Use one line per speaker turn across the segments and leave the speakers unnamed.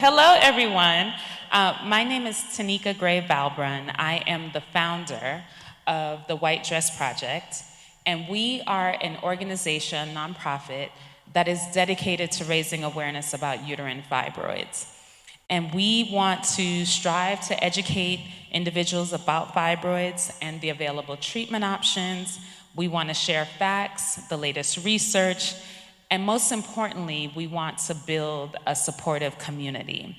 Hello, everyone. My name is Tanika Gray. I am the founder of the White Dress Project, and we are an organization, nonprofit, that is dedicated to raising awareness about uterine fibroids. And we want to strive to educate individuals about fibroids and the available treatment options. We want to share facts, the latest research, and most importantly, we want to build a supportive community.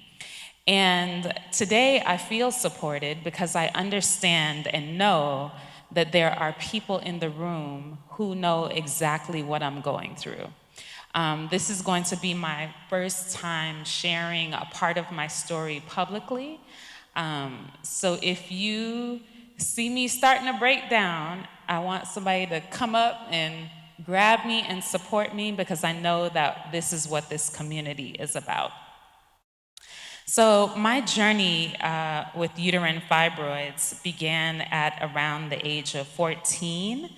And today I feel supported because I understand and know that there are people in the room who know exactly what I'm going through. This is going to be my first time sharing a part of my story publicly. So if you see me starting to break down, I want somebody to come up and grab me and support me because I know that this is what this community is about. So my journey with uterine fibroids began at around the age of 14.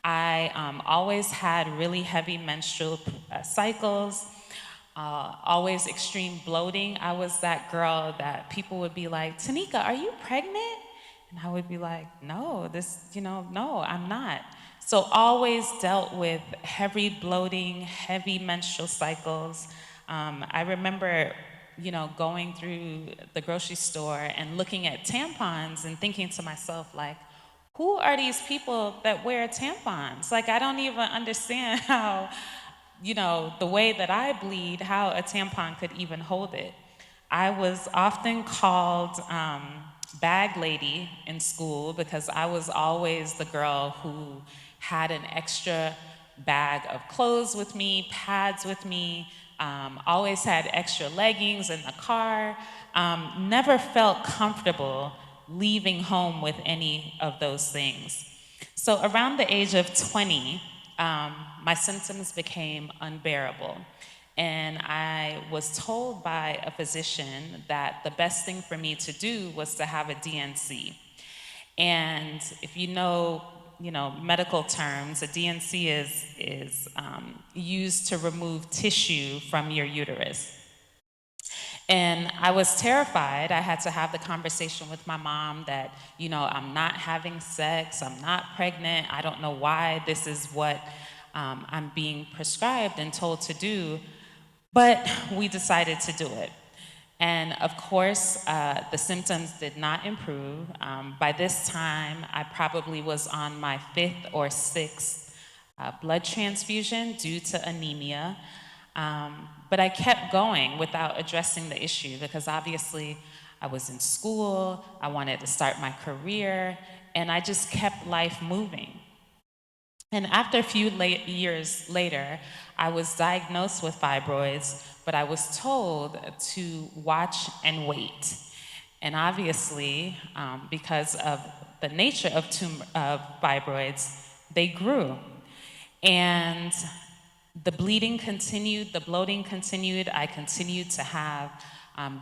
I always had really heavy menstrual cycles, always extreme bloating. I was that girl that people would be like, Tanika, are you pregnant? And I would be like, no, no, I'm not. So always dealt with heavy bloating, heavy menstrual cycles. I remember, going through the grocery store and looking at tampons and thinking to myself, like, who are these people that wear tampons? Like, I don't even understand how, the way that I bleed, how a tampon could even hold it. I was often called bag lady in school because I was always the girl who had an extra bag of clothes with me, pads with me, always had extra leggings in the car, never felt comfortable leaving home with any of those things. So around the age of 20, my symptoms became unbearable. And I was told by a physician that the best thing for me to do was to have a DNC. And if medical terms, a DNC is used to remove tissue from your uterus. And I was terrified. I had to have the conversation with my mom that, I'm not having sex, I'm not pregnant, I don't know why this is what I'm being prescribed and told to do, but we decided to do it. And of course, the symptoms did not improve. By this time, I probably was on my fifth or sixth blood transfusion due to anemia. But I kept going without addressing the issue because obviously I was in school, I wanted to start my career, and I just kept life moving. And after a few years later, I was diagnosed with fibroids, but I was told to watch and wait. And obviously, because of the nature of fibroids, they grew. And the bleeding continued, the bloating continued. I continued to have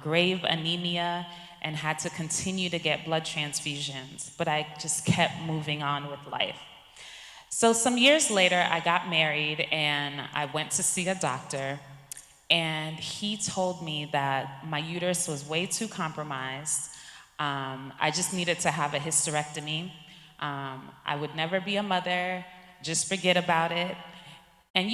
grave anemia and had to continue to get blood transfusions, but I just kept moving on with life. So some years later, I got married and I went to see a doctor, and he told me that my uterus was way too compromised. I just needed to have a hysterectomy. I would never be a mother, just forget about it. And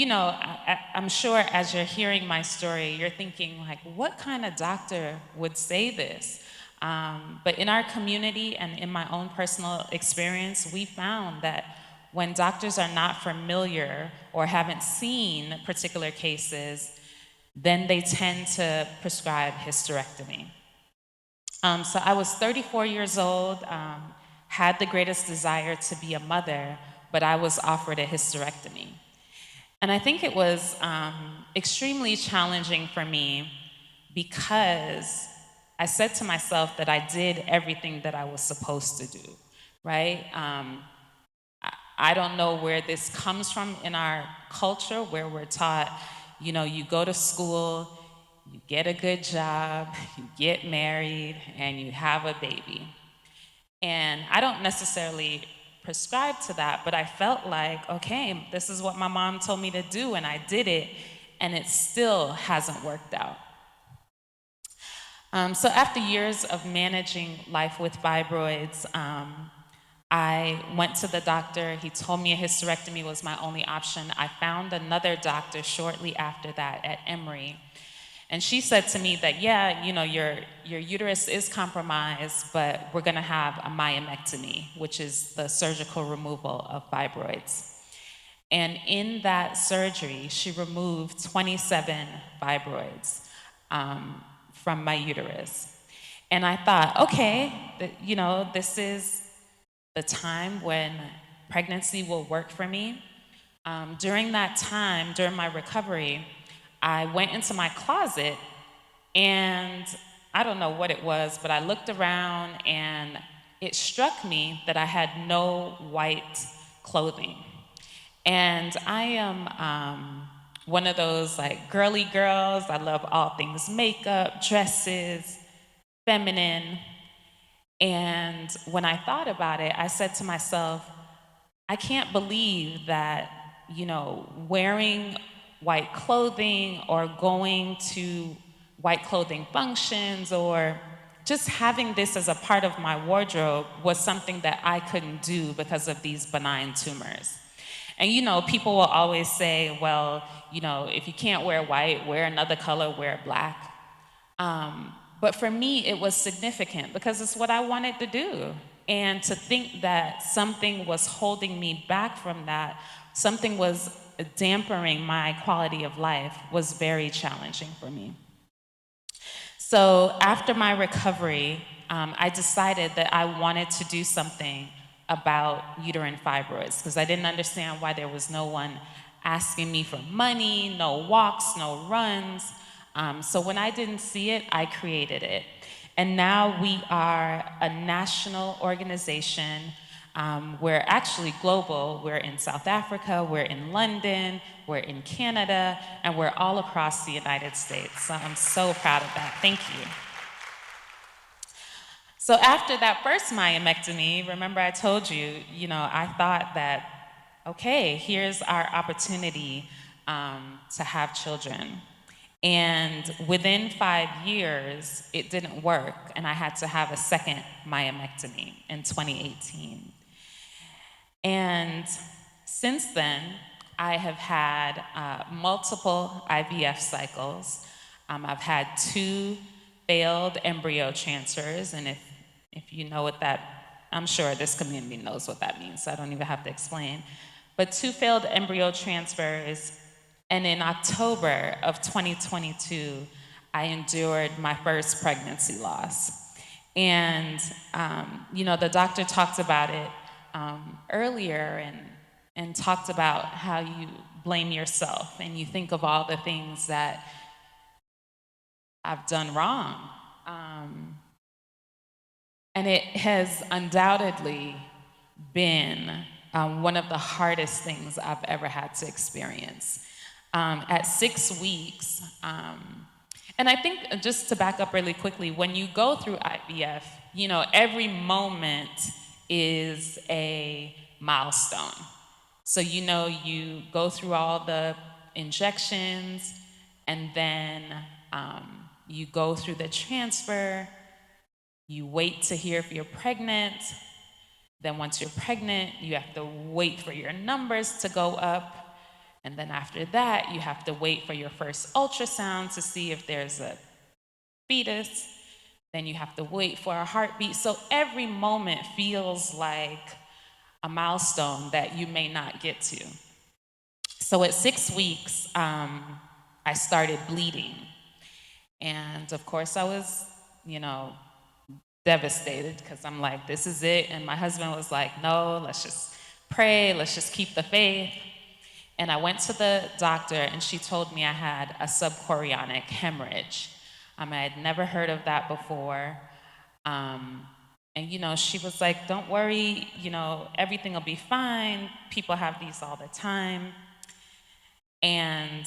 I'm sure as you're hearing my story, you're thinking, like, what kind of doctor would say this? But in our community and in my own personal experience, we found that when doctors are not familiar or haven't seen particular cases, then they tend to prescribe hysterectomy. So I was 34 years old, had the greatest desire to be a mother, but I was offered a hysterectomy. And I think it was extremely challenging for me because I said to myself that I did everything that I was supposed to do, right? I don't know where this comes from in our culture, where we're taught, you go to school, you get a good job, you get married, and you have a baby. And I don't necessarily prescribe to that, but I felt like, okay, this is what my mom told me to do, and I did it, and it still hasn't worked out. So after years of managing life with fibroids, I went to the doctor. He told me a hysterectomy was my only option. I found another doctor shortly after that at Emory. And she said to me that, yeah, your uterus is compromised, but we're gonna have a myomectomy, which is the surgical removal of fibroids. And in that surgery, she removed 27 fibroids from my uterus. And I thought, okay, this is the time when pregnancy will work for me. During that time, during my recovery, I went into my closet and I don't know what it was, but I looked around and it struck me that I had no white clothing. And I am one of those like girly girls. I love all things makeup, dresses, feminine. And when I thought about it, I said to myself, I can't believe that, wearing white clothing or going to white clothing functions or just having this as a part of my wardrobe was something that I couldn't do because of these benign tumors. And people will always say, well, if you can't wear white, wear another color, wear black. But for me, it was significant because it's what I wanted to do. And to think that something was holding me back from that, something was dampening my quality of life, was very challenging for me. So after my recovery, I decided that I wanted to do something about uterine fibroids because I didn't understand why there was no one asking me for money, no walks, no runs. So when I didn't see it, I created it. And now we are a national organization. We're actually global. We're in South Africa, we're in London, we're in Canada, and we're all across the United States. So I'm so proud of that. Thank you. So after that first myomectomy, remember I told you, I thought that, okay, here's our opportunity to have children. And within 5 years, it didn't work, and I had to have a second myomectomy in 2018. And since then, I have had multiple IVF cycles. I've had 2 failed embryo transfers, and if you know what that, I'm sure this community knows what that means, so I don't even have to explain. But 2 failed embryo transfers, and in October of 2022, I endured my first pregnancy loss. And, the doctor talked about it earlier and talked about how you blame yourself and you think of all the things that I've done wrong. And it has undoubtedly been one of the hardest things I've ever had to experience. At 6 weeks, and I think just to back up really quickly, when you go through IVF, every moment is a milestone. So, you go through all the injections and then you go through the transfer, you wait to hear if you're pregnant. Then once you're pregnant, you have to wait for your numbers to go up. And then after that, you have to wait for your first ultrasound to see if there's a fetus. Then you have to wait for a heartbeat. So every moment feels like a milestone that you may not get to. So at 6 weeks, I started bleeding. And of course, I was, devastated because I'm like, this is it. And my husband was like, no, let's just pray, let's just keep the faith. And I went to the doctor and she told me I had a subchorionic hemorrhage. I had never heard of that before. And she was like, don't worry, everything will be fine. People have these all the time. And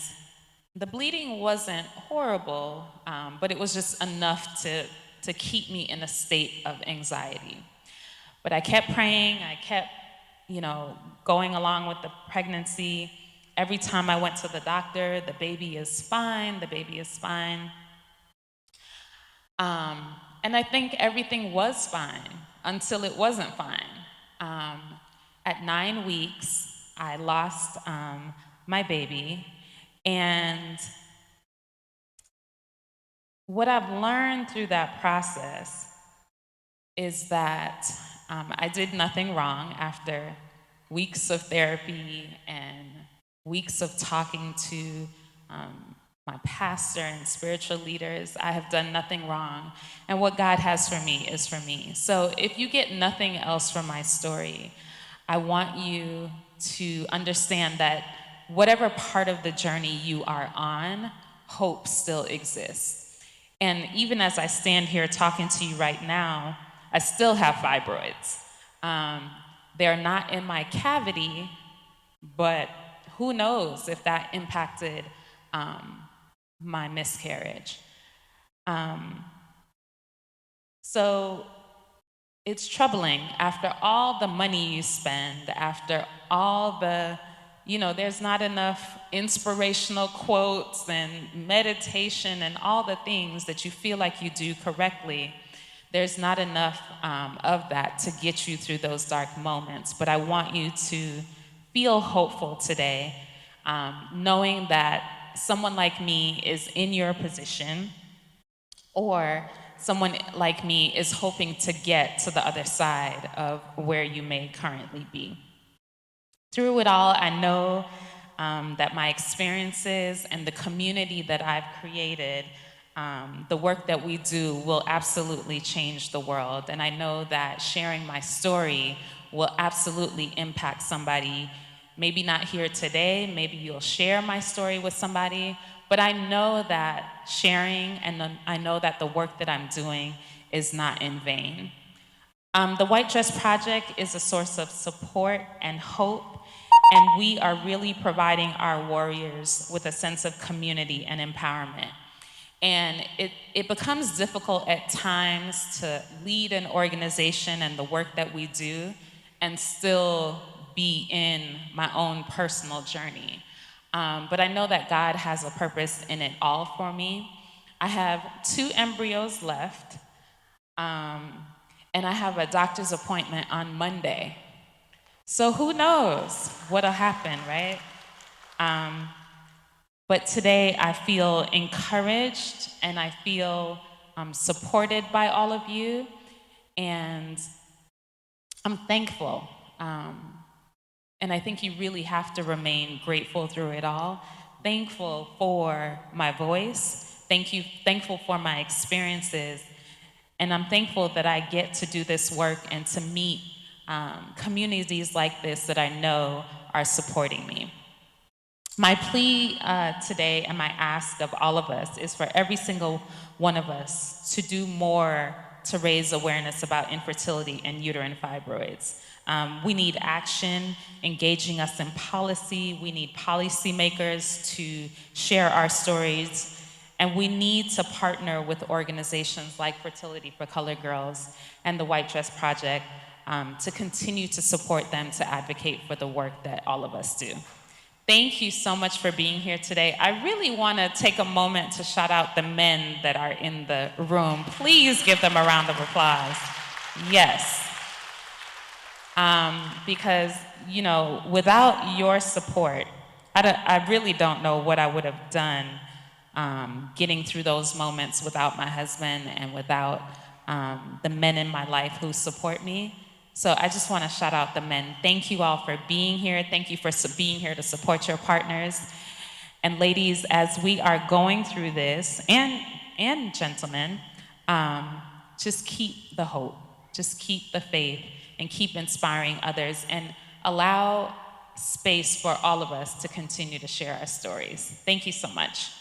the bleeding wasn't horrible, but it was just enough to keep me in a state of anxiety. But I kept praying, I kept, going along with the pregnancy. Every time I went to the doctor, the baby is fine, the baby is fine. And I think everything was fine until it wasn't fine. Um, at 9 weeks, I lost my baby. And what I've learned through that process is that I did nothing wrong after weeks of therapy and weeks of talking to my pastor and spiritual leaders. I have done nothing wrong. And what God has for me is for me. So if you get nothing else from my story, I want you to understand that whatever part of the journey you are on, hope still exists. And even as I stand here talking to you right now, I still have fibroids. They're not in my cavity, but who knows if that impacted my miscarriage. So it's troubling after all the money you spend, after all the, there's not enough inspirational quotes and meditation and all the things that you feel like you do correctly. There's not enough of that to get you through those dark moments. But I want you to feel hopeful today, knowing that someone like me is in your position, or someone like me is hoping to get to the other side of where you may currently be. Through it all, I know that my experiences and the community that I've created, the work that we do, will absolutely change the world. And I know that sharing my story will absolutely impact somebody. Maybe not here today, maybe you'll share my story with somebody, but I know that sharing and I know that the work that I'm doing is not in vain. The White Dress Project is a source of support and hope, and we are really providing our warriors with a sense of community and empowerment. And it becomes difficult at times to lead an organization and the work that we do and still be in my own personal journey. But I know that God has a purpose in it all for me. I have 2 embryos left, and I have a doctor's appointment on Monday. So who knows what'll happen, right? But today I feel encouraged and I feel supported by all of you, and I'm thankful. And I think you really have to remain grateful through it all. Thankful for my voice. Thankful for my experiences. And I'm thankful that I get to do this work and to meet communities like this that I know are supporting me. My plea today and my ask of all of us is for every single one of us to do more to raise awareness about infertility and uterine fibroids. We need action, engaging us in policy. We need policymakers to share our stories. And we need to partner with organizations like Fertility for Colored Girls and the White Dress Project to continue to support them to advocate for the work that all of us do. Thank you so much for being here today. I really want to take a moment to shout out the men that are in the room. Please give them a round of applause. Yes. Because, without your support, I really don't know what I would have done getting through those moments without my husband and without the men in my life who support me. So I just want to shout out the men. Thank you all for being here. Thank you for being here to support your partners. And ladies, as we are going through this, and gentlemen, just keep the hope, just keep the faith, and keep inspiring others, and allow space for all of us to continue to share our stories. Thank you so much.